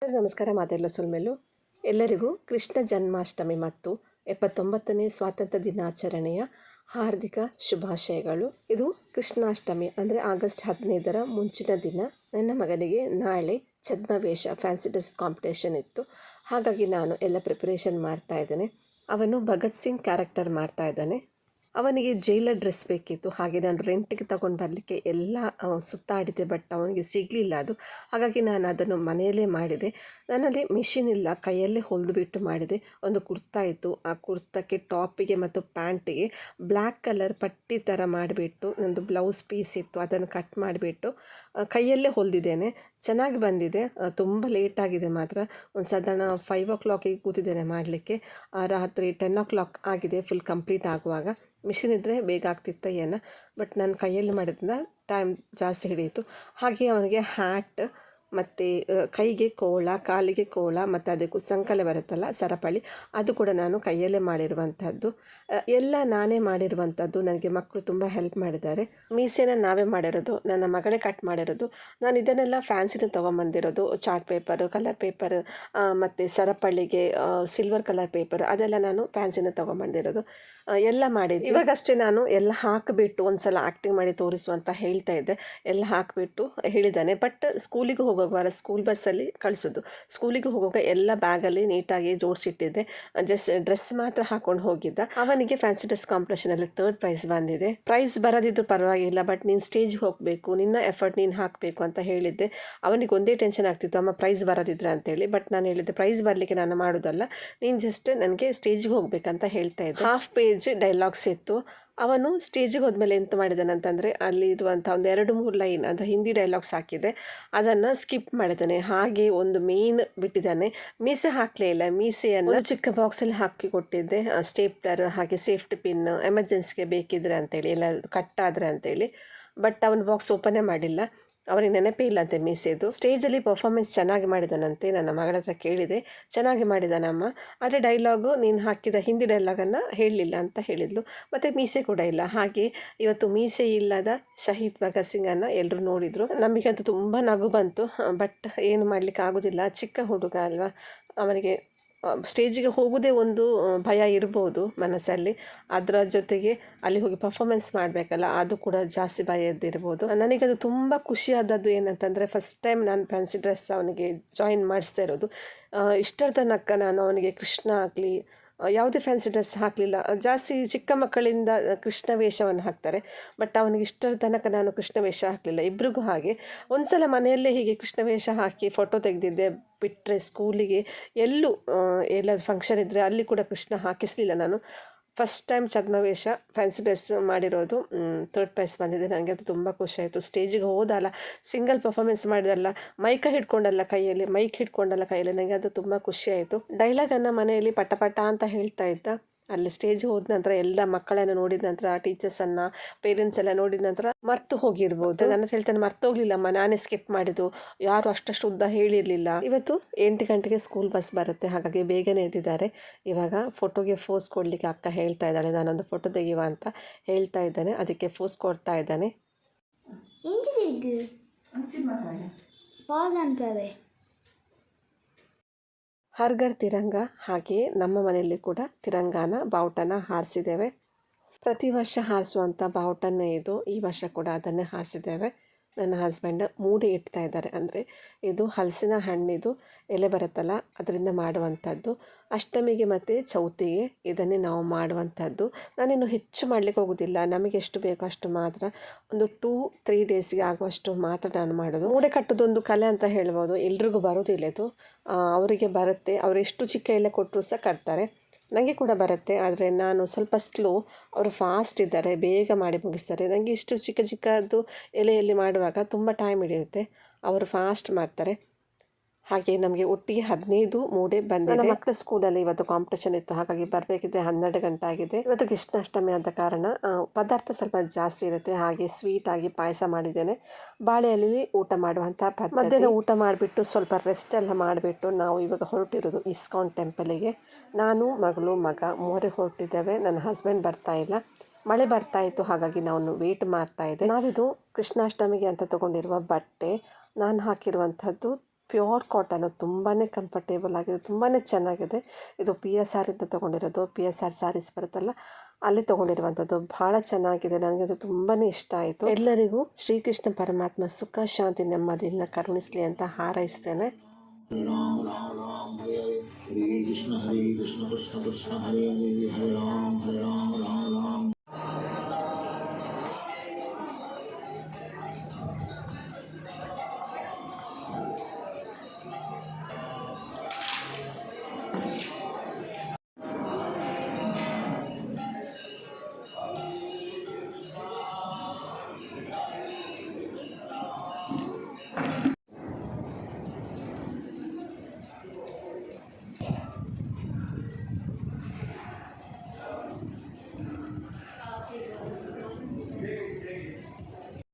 ನಮಸ್ಕಾರ. ಮಾತೆಲ್ಲ ಸುಲ್ಮೇಲು ಎಲ್ಲರಿಗೂ ಕೃಷ್ಣ ಜನ್ಮಾಷ್ಟಮಿ ಮತ್ತು 79ನೇ ಸ್ವಾತಂತ್ರ್ಯ ದಿನಾಚರಣೆಯ ಹಾರ್ದಿಕ ಶುಭಾಶಯಗಳು. ಇದು ಕೃಷ್ಣಾಷ್ಟಮಿ ಅಂದರೆ ಆಗಸ್ಟ್ 15ರ ಮುಂಚಿನ ದಿನ. ನನ್ನ ಮಗನಿಗೆ ನಾಳೆ ಛದ್ಮವೇಷ ಫ್ಯಾನ್ಸಿ ಡ್ರೆಸ್ ಕಾಂಪಿಟೇಷನ್ ಇತ್ತು. ಹಾಗಾಗಿ ನಾನು ಎಲ್ಲ ಪ್ರಿಪರೇಷನ್ ಮಾಡ್ತಾ ಇದ್ದೇನೆ. ಅವನು ಭಗತ್ ಸಿಂಗ್ ಕ್ಯಾರೆಕ್ಟರ್ ಮಾಡ್ತಾ ಇದ್ದಾನೆ. ಅವನಿಗೆ ಜೈಲರ್ ಡ್ರೆಸ್ ಬೇಕಿತ್ತು. ಹಾಗೆ ನಾನು ರೆಂಟಿಗೆ ತಗೊಂಡು ಬರಲಿಕ್ಕೆ ಎಲ್ಲ ಸುತ್ತಾಡಿದೆ, ಬಟ್ ಅವನಿಗೆ ಸಿಗಲಿಲ್ಲ ಅದು. ಹಾಗಾಗಿ ನಾನು ಅದನ್ನು ಮನೆಯಲ್ಲೇ ಮಾಡಿದೆ. ನನ್ನಲ್ಲಿ ಮಿಷಿನ್ ಇಲ್ಲ, ಕೈಯಲ್ಲೇ ಹೊಲಿದುಬಿಟ್ಟು ಮಾಡಿದೆ. ಒಂದು ಕುರ್ತಾ ಇತ್ತು, ಆ ಕುರ್ತಕ್ಕೆ ಟಾಪಿಗೆ ಮತ್ತು ಪ್ಯಾಂಟಿಗೆ ಬ್ಲ್ಯಾಕ್ ಕಲರ್ ಪಟ್ಟಿ ಥರ ಮಾಡಿಬಿಟ್ಟು ನಂದು ಬ್ಲೌಸ್ ಪೀಸ್ ಇತ್ತು, ಅದನ್ನು ಕಟ್ ಮಾಡಿಬಿಟ್ಟು ಕೈಯಲ್ಲೇ ಹೊಲಿದಿದ್ದೇನೆ. ಚೆನ್ನಾಗಿ ಬಂದಿದೆ. ತುಂಬ ಲೇಟಾಗಿದೆ ಮಾತ್ರ. ಒಂದು ಸಾಧಾರಣ 5 o'clock ಕೂತಿದ್ದೇನೆ ಮಾಡಲಿಕ್ಕೆ. ರಾತ್ರಿ 10 o'clock ಆಗಿದೆ ಫುಲ್ ಕಂಪ್ಲೀಟ್ ಆಗುವಾಗ. ಮಿಷಿನ್ ಇದ್ದರೆ ಬೇಗ ಆಗ್ತಿತ್ತು ಏನೋ, ಬಟ್ ನಾನು ಕೈಯಲ್ಲಿ ಮಾಡಿದ್ರಿಂದ ಟೈಮ್ ಜಾಸ್ತಿ ಹಿಡಿಯಿತು. ಹಾಗೆ ಅವನಿಗೆ ಹ್ಯಾಟ್ ಮತ್ತು ಕೈಗೆ ಕೋಳ, ಕಾಲಿಗೆ ಕೋಳ ಮತ್ತು ಅದಕ್ಕೂ ಸಂಕಲೆ ಬರುತ್ತಲ್ಲ ಸರಪಳಿ, ಅದು ಕೂಡ ನಾನು ಕೈಯಲ್ಲೇ ಮಾಡಿರುವಂಥದ್ದು. ಎಲ್ಲ ನಾನೇ ಮಾಡಿರುವಂಥದ್ದು. ನನಗೆ ಮಕ್ಕಳು ತುಂಬ ಹೆಲ್ಪ್ ಮಾಡಿದ್ದಾರೆ. ಮೀಸೆನ ನಾವೇ ಮಾಡಿರೋದು, ನನ್ನ ಮಗಳೇ ಕಟ್ ಮಾಡಿರೋದು. ನಾನು ಇದನ್ನೆಲ್ಲ ಫ್ಯಾನ್ಸಿನ ತೊಗೊಂಬಂದಿರೋದು. ಚಾರ್ಟ್ ಪೇಪರು, ಕಲರ್ ಪೇಪರ್ ಮತ್ತು ಸರಪಳಿಗೆ ಸಿಲ್ವರ್ ಕಲರ್ ಪೇಪರ್, ಅದೆಲ್ಲ ನಾನು ಫ್ಯಾನ್ಸಿನ ತೊಗೊಂಬಂದಿರೋದು. ಎಲ್ಲ ಮಾಡಿದ್ದೆ. ಇವಾಗಷ್ಟೇ ನಾನು ಎಲ್ಲ ಹಾಕಿಬಿಟ್ಟು ಒಂದು ಸಲ ಆ್ಯಕ್ಟಿಂಗ್ ಮಾಡಿ ತೋರಿಸು ಅಂತ ಹೇಳ್ತಾ ಇದ್ದೆ. ಎಲ್ಲ ಹಾಕಿಬಿಟ್ಟು ಹೇಳಿದ್ದಾನೆ. ಬಟ್ ಸ್ಕೂಲಿಗೆ ಹೋಗುವಾಗ ಸ್ಕೂಲ್ ಬಸ್ಸಲ್ಲಿ ಕಳಿಸೋದು. ಸ್ಕೂಲಿಗೆ ಹೋಗುವಾಗ ಎಲ್ಲ ಬ್ಯಾಗಲ್ಲಿ ನೀಟಾಗಿ ಜೋಡಿಸಿಟ್ಟಿದ್ದೆ. ಡ್ರೆಸ್ ಮಾತ್ರ ಹಾಕ್ಕೊಂಡು ಹೋಗಿದ್ದ. ಅವನಿಗೆ ಫ್ಯಾನ್ಸಿ ಡ್ರೆಸ್ ಕಾಂಪಿಟೇಷನಲ್ಲಿ 3rd ಪ್ರೈಸ್ ಬಂದಿದೆ. ಪ್ರೈಸ್ ಬರೋದಿದ್ದು ಪರವಾಗಿಲ್ಲ, ಬಟ್ ನೀನು ಸ್ಟೇಜ್ಗೆ ಹೋಗಬೇಕು, ನಿನ್ನ ಎಫರ್ಟ್ ನೀನು ಹಾಕಬೇಕು ಅಂತ ಹೇಳಿದ್ದೆ. ಅವನಿಗೆ ಒಂದೇ ಟೆನ್ಷನ್ ಆಗ್ತಿತ್ತು, ಅಮ್ಮ ಪ್ರೈಸ್ ಬರೋದಿದ್ರೆ ಅಂತೇಳಿ. ಬಟ್ ನಾನು ಹೇಳಿದ್ದೆ, ಪ್ರೈಸ್ ಬರಲಿಕ್ಕೆ ನಾನು ಮಾಡೋದಲ್ಲ, ನೀನು ಜಸ್ಟ್ ನನಗೆ ಸ್ಟೇಜ್ಗೆ ಹೋಗ್ಬೇಕಂತ ಹೇಳ್ತಾ ಇದ್ದೆ. ಹಾಫ್ ಪೇಜ್ ಡೈಲಾಗ್ಸ್ ಇತ್ತು. ಅವನು ಸ್ಟೇಜಿಗೆ ಹೋದ್ಮೇಲೆ ಎಂತ ಮಾಡಿದ್ದಾನಂತಂದರೆ, ಅಲ್ಲಿ ಇರುವಂಥ ಒಂದು 2-3 ಲೈನ್ ಅಂದರೆ ಹಿಂದಿ ಡೈಲಾಗ್ಸ್ ಹಾಕಿದೆ, ಅದನ್ನು ಸ್ಕಿಪ್ ಮಾಡಿದ್ದಾನೆ. ಹಾಗೆ ಒಂದು ಮೇನ್ ಬಿಟ್ಟಿದ್ದಾನೆ. ಮೀಸೆ ಹಾಕಲೇ ಇಲ್ಲ. ಮೀಸೆಯನ್ನು ಚಿಕ್ಕ ಬಾಕ್ಸಲ್ಲಿ ಹಾಕಿ ಕೊಟ್ಟಿದ್ದೆ, ಸ್ಟೇಪ್ಲರ್ ಹಾಗೆ ಸೇಫ್ಟಿ ಪಿನ್, ಎಮರ್ಜೆನ್ಸಿಗೆ ಬೇಕಿದ್ರೆ ಅಂತೇಳಿ, ಎಲ್ಲ ಕಟ್ಟಾದರೆ ಅಂತೇಳಿ. ಬಟ್ ಅವನು ಬಾಕ್ಸ್ ಓಪನೇ ಮಾಡಿಲ್ಲ. ಅವನಿಗೆ ನೆನಪೇ ಇಲ್ಲಂತೆ ಮೀಸೆದು. ಸ್ಟೇಜಲ್ಲಿ ಪರ್ಫಾರ್ಮೆನ್ಸ್ ಚೆನ್ನಾಗಿ ಮಾಡಿದಾನಂತೆ. ನನ್ನ ಮಗಳ ಹತ್ರ ಕೇಳಿದೆ, ಚೆನ್ನಾಗಿ ಮಾಡಿದಾನಮ್ಮ, ಆದರೆ ಡೈಲಾಗು ನೀನು ಹಾಕಿದ ಹಿಂದಿ ಡೈಲಾಗನ್ನು ಹೇಳಲಿಲ್ಲ ಅಂತ ಹೇಳಿದ್ಲು. ಮತ್ತು ಮೀಸೆ ಕೂಡ ಇಲ್ಲ. ಹಾಗೆ ಇವತ್ತು ಮೀಸೆ ಇಲ್ಲದ ಶಹೀದ್ ಭಗತ್ ಸಿಂಗನ್ನು ಎಲ್ಲರೂ ನೋಡಿದರು. ನಮಗಂತೂ ತುಂಬ ನಗು ಬಂತು. ಬಟ್ ಏನು ಮಾಡಲಿಕ್ಕೆ ಆಗೋದಿಲ್ಲ, ಚಿಕ್ಕ ಹುಡುಗ ಅಲ್ವಾ, ಅವನಿಗೆ ಸ್ಟೇಜಿಗೆ ಹೋಗೋದೇ ಒಂದು ಭಯ ಇರ್ಬೋದು ಮನಸ್ಸಲ್ಲಿ. ಅದರ ಜೊತೆಗೆ ಅಲ್ಲಿ ಹೋಗಿ ಪರ್ಫಾರ್ಮೆನ್ಸ್ ಮಾಡಬೇಕಲ್ಲ, ಅದು ಕೂಡ ಜಾಸ್ತಿ ಭಯ ಇದ್ದಿರ್ಬೋದು. ನನಗದು ತುಂಬ ಖುಷಿಯಾದದ್ದು ಏನಂತಂದರೆ, ಫಸ್ಟ್ ಟೈಮ್ ನಾನು ಫ್ಯಾನ್ಸಿ ಡ್ರೆಸ್ ಅವನಿಗೆ ಜಾಯಿನ್ ಮಾಡಿಸ್ತಾ ಇರೋದು. ಇಷ್ಟರ ತನಕ ನಾನು ಅವನಿಗೆ ಕೃಷ್ಣ ಆಗಲಿ ಯಾವುದೇ ಫ್ಯಾನ್ಸಿ ಡ್ರೆಸ್ ಹಾಕಲಿಲ್ಲ. ಜಾಸ್ತಿ ಚಿಕ್ಕ ಮಕ್ಕಳಿಂದ ಕೃಷ್ಣ ವೇಷವನ್ನು ಹಾಕ್ತಾರೆ, ಬಟ್ ಅವನಿಗೆ ಇಷ್ಟರ ತನಕ ನಾನು ಕೃಷ್ಣ ವೇಷ ಹಾಕಲಿಲ್ಲ. ಇಬ್ರಿಗೂ ಹಾಗೆ ಒಂದು ಸಲ ಮನೆಯಲ್ಲೇ ಹೀಗೆ ಕೃಷ್ಣ ವೇಷ ಹಾಕಿ ಫೋಟೋ ತೆಗೆದಿದ್ದೆ. ಬಿಟ್ಟರೆ ಸ್ಕೂಲಿಗೆ ಎಲ್ಲೂ ಎಲ್ಲಾದರೂ ಫಂಕ್ಷನ್ ಇದ್ದರೆ ಅಲ್ಲಿ ಕೂಡ ಕೃಷ್ಣ ಹಾಕಿಸಲಿಲ್ಲ ನಾನು. ಫಸ್ಟ್ ಟೈಮ್ ಛದ್ಮವೇಷ ಫ್ಯಾನ್ಸಿ ಡ್ರೆಸ್ ಮಾಡಿರೋದು. 3rd ಪ್ರೈಸ್ ಬಂದಿದೆ. ನನಗೆ ಅದು ತುಂಬ ಖುಷಿ ಆಯಿತು. ಸ್ಟೇಜಿಗೆ ಹೋದಲ್ಲ, ಸಿಂಗಲ್ ಪರ್ಫಾರ್ಮೆನ್ಸ್ ಮಾಡಿದಲ್ಲ, ಮೈಕ್ ಹಿಡ್ಕೊಂಡಲ್ಲ ಕೈಯಲ್ಲಿ, ನನಗೆ ಅದು ತುಂಬ ಖುಷಿ ಆಯಿತು. ಡೈಲಾಗನ್ನು ಮನೆಯಲ್ಲಿ ಪಟ ಪಟ ಅಂತ ಹೇಳ್ತಾ ಇದ್ದ. ಅಲ್ಲಿ ಸ್ಟೇಜ್ ಹೋದ ನಂತರ ಎಲ್ಲ ಮಕ್ಕಳನ್ನು ನೋಡಿದ ನಂತರ, ಟೀಚರ್ಸನ್ನು, ಪೇರೆಂಟ್ಸ್ ಎಲ್ಲ ನೋಡಿದ ನಂತರ ಮರ್ತು ಹೋಗಿರ್ಬೋದು. ನನ್ನ ಹೇಳ್ತಾನೆ, ಮರ್ತೋಗ್ಲಿಲ್ಲಮ್ಮ, ನಾನೇ ಸ್ಕಿಪ್ ಮಾಡಿದ್ದು, ಯಾರು ಅಷ್ಟಷ್ಟು ಉದ್ದ ಹೇಳಿರಲಿಲ್ಲ. ಇವತ್ತು 8 ಗಂಟೆಗೆ ಸ್ಕೂಲ್ ಬಸ್ ಬರುತ್ತೆ, ಹಾಗಾಗಿ ಬೇಗನೆ ಎದ್ದಿದ್ದಾರೆ. ಇವಾಗ ಫೋಟೋಗೆ ಫೋಸ್ ಕೊಡಲಿಕ್ಕೆ ಅಕ್ಕ ಹೇಳ್ತಾ ಇದ್ದಾಳೆ, ನಾನೊಂದು ಫೋಟೋ ತೆಗೆಯುವ ಅಂತ ಹೇಳ್ತಾ ಇದ್ದಾನೆ. ಅದಕ್ಕೆ ಫೋಸ್ ಕೊಡ್ತಾ ಇದ್ದಾನೆ. ಹರ್ ಘರ್ ತಿರಂಗ. ಹಾಗೆಯೇ ನಮ್ಮ ಮನೆಯಲ್ಲಿ ಕೂಡ ತಿರಂಗಾನ ಬಾವುಟನ ಹಾರಿಸಿದ್ದೇವೆ. ಪ್ರತಿ ವರ್ಷ ಹಾರಿಸುವಂಥ ಬಾವುಟನೇ ಇದು. ಈ ವರ್ಷ ಕೂಡ ಅದನ್ನೇ ಹಾರಿಸಿದ್ದೇವೆ. ನನ್ನ ಹಸ್ಬೆಂಡ್ ಮೂಡಿ ಇಡ್ತಾ ಇದ್ದಾರೆ. ಅಂದರೆ ಇದು ಹಲಸಿನ ಹಣ್ಣಿದು ಎಲೆ ಬರುತ್ತಲ್ಲ, ಅದರಿಂದ ಮಾಡುವಂಥದ್ದು. ಅಷ್ಟಮಿಗೆ ಮತ್ತು ಚೌತಿಗೆ ಇದನ್ನೇ ನಾವು ಮಾಡುವಂಥದ್ದು. ನಾನಿನ್ನು ಹೆಚ್ಚು ಮಾಡಲಿಕ್ಕೆ ಹೋಗೋದಿಲ್ಲ, ನಮಗೆ ಎಷ್ಟು ಬೇಕೋ ಅಷ್ಟು ಮಾತ್ರ. ಒಂದು 2-3 ಡೇಸ್ಗೆ ಆಗುವಷ್ಟು ಮಾತ್ರ ನಾನು ಮಾಡೋದು. ಮೂಡೆ ಕಟ್ಟೋದೊಂದು ಕಲೆ ಅಂತ ಹೇಳ್ಬೋದು. ಎಲ್ರಿಗೂ ಬರೋದಿಲ್ಲ ಇದು, ಅವರಿಗೆ ಬರುತ್ತೆ. ಅವರು ಎಷ್ಟು ಚಿಕ್ಕ ಎಲೆ ಕೊಟ್ಟರು ಸಹ ಕಟ್ತಾರೆ. ನನಗೆ ಕೂಡ ಬರುತ್ತೆ, ಆದರೆ ನಾನು ಸ್ವಲ್ಪ ಸ್ಲೋ. ಅವರು ಫಾಸ್ಟ್ ಇದ್ದಾರೆ, ಬೇಗ ಮಾಡಿ ಮುಗಿಸ್ತಾರೆ. ನನಗೆ ಇಷ್ಟು ಚಿಕ್ಕ ಚಿಕ್ಕದ್ದು ಎಲೆಯಲ್ಲಿ ಮಾಡುವಾಗ ತುಂಬ ಟೈಮ್ ಹಿಡಿಯುತ್ತೆ, ಅವರು ಫಾಸ್ಟ್ ಮಾಡ್ತಾರೆ. ಹಾಗೆ ನಮಗೆ ಒಟ್ಟಿಗೆ 15 ಮೂಡೆ ಬಂದಿದೆ. ನನ್ನ ಮಕ್ಕಳ ಸ್ಕೂಲಲ್ಲಿ ಇವತ್ತು ಕಾಂಪಿಟೇಷನ್ ಇತ್ತು, ಹಾಗಾಗಿ ಬರಬೇಕಿದ್ರೆ 12 ಗಂಟೆ ಆಗಿದೆ. ಇವತ್ತು ಕೃಷ್ಣಾಷ್ಟಮಿ ಆದ ಕಾರಣ ಪದಾರ್ಥ ಸ್ವಲ್ಪ ಜಾಸ್ತಿ ಇರುತ್ತೆ. ಹಾಗೆ ಸ್ವೀಟ್ ಆಗಿ ಪಾಯಸ ಮಾಡಿದ್ದೇನೆ. ಬಾಳೆಯಲ್ಲಿ ಊಟ ಮಾಡುವಂಥ ಪದ್ಧತಿ. ಮಧ್ಯಾಹ್ನ ಊಟ ಮಾಡಿಬಿಟ್ಟು ಸ್ವಲ್ಪ ರೆಸ್ಟ್ ಎಲ್ಲ ಮಾಡಿಬಿಟ್ಟು ನಾವು ಇವಾಗ ಹೊರಟಿರೋದು ಇಸ್ಕಾನ್ ಟೆಂಪಲಿಗೆ. ನಾನು, ಮಗಳು, ಮಗ 3 ಹೊರಟಿದ್ದೇವೆ. ನನ್ನ ಹಸ್ಬೆಂಡ್ ಬರ್ತಾ ಇಲ್ಲ, ಮಳೆ ಬರ್ತಾ ಇತ್ತು, ಹಾಗಾಗಿ ನಾನು ವೇಟ್ ಮಾಡ್ತಾ ಇದ್ದೆ. ನಾವಿದು ಕೃಷ್ಣಾಷ್ಟಮಿಗೆ ಅಂತ ತೊಗೊಂಡಿರುವ ಬಟ್ಟೆ. ನಾನು ಹಾಕಿರುವಂಥದ್ದು ಪ್ಯೂರ್ ಕಾಟನು, ತುಂಬಾ ಕಂಫರ್ಟೇಬಲ್ ಆಗಿದೆ, ತುಂಬಾ ಚೆನ್ನಾಗಿದೆ. ಇದು PSR ಇಂದ ತೊಗೊಂಡಿರೋದು, PSR ಸ್ಯಾರೀಸ್ ಬರುತ್ತಲ್ಲ ಅಲ್ಲಿ ತೊಗೊಂಡಿರುವಂಥದ್ದು. ಭಾಳ ಚೆನ್ನಾಗಿದೆ, ನನಗೆ ಅದು ತುಂಬಾ ಇಷ್ಟ ಆಯಿತು. ಎಲ್ಲರಿಗೂ ಶ್ರೀಕೃಷ್ಣ ಪರಮಾತ್ಮ ಸುಖ ಶಾಂತಿ ನೆಮ್ಮದಿಯನ್ನು ಕರುಣಿಸಲಿ ಅಂತ ಹಾರೈಸ್ತೇನೆ. राम राम राम हरे हरे कृष्ण कृष्ण कृष्ण कृष्ण हरे हरे हरे राम